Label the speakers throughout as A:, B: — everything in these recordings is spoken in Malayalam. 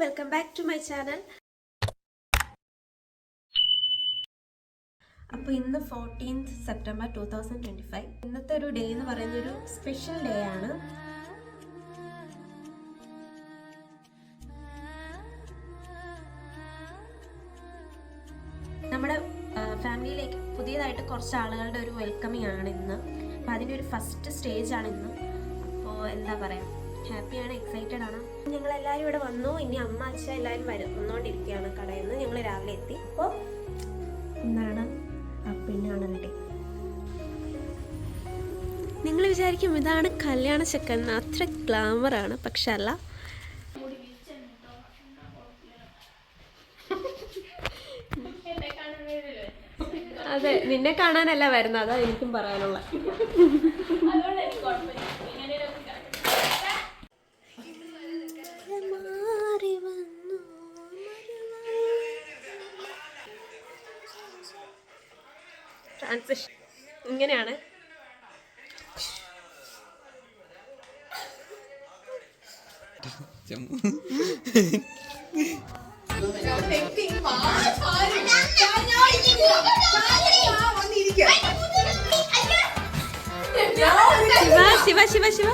A: Welcome back to my channel. അപ്പോൾ ഇന്ന് 14th സെപ്റ്റംബർ 2025. ഇന്നത്തെ ഒരു ഡേ എന്ന് പറയുന്ന ഒരു സ്പെഷ്യൽ ഡേ ആണ്. നമ്മുടെ ഫാമിലിയിലേക്ക് പുതിയതായിട്ട് കുറച്ച് ആളുകളുടെ ഒരു വെൽക്കമിങ് ആണ് ഇന്ന്. അപ്പോൾ അതിൻ്റെ ഒരു ഫസ്റ്റ് സ്റ്റേജ് ആണ് ഇന്ന്. അപ്പോൾ എന്താ പറയുക, ഹാപ്പിയാണ്, എക്സൈറ്റഡ് ആണ്. ഞങ്ങളെല്ലാവരും ഇവിടെ വന്നു. ഇനി അമ്മ അച്ഛൻ എല്ലാവരും വന്നുകൊണ്ടിരിക്കുകയാണ് കടയിൽ നിന്ന്. ഞങ്ങൾ രാവിലെ എത്തി. അപ്പോൾ എന്താണ് പെണ്ണാണ് റെഡി. നിങ്ങൾ വിചാരിക്കും ഇതാണ് കല്യാണ ചെക്കൻ, അത്ര ഗ്ലാമറാണ്. പക്ഷെ അല്ല. അതെ, നിന്നെ കാണാനല്ല വരുന്നത്, അതാ എനിക്കും പറയാനുള്ള. ട്രാൻസിഷൻ ഇങ്ങനെയാണ്. ശിവ ശിവ ശിവ ശിവ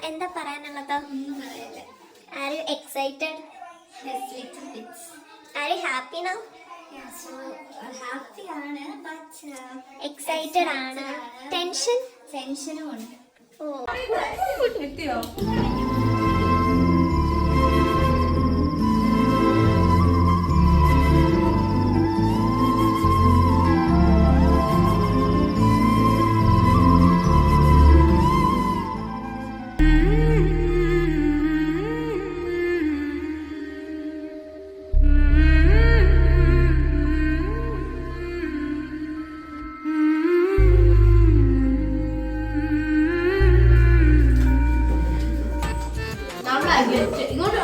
B: എന്താ പറയാനുള്ളത്? Are you excited?
C: Yes, little bit.
B: Are you happy now?
C: Yeah, so happy ആണ്, but
B: Excited ആണ്. Tension?
C: ടെൻഷനും ഉണ്ട്.
B: ഓ,
A: എത്തിയോ?
C: ഇങ്ങോട്ട്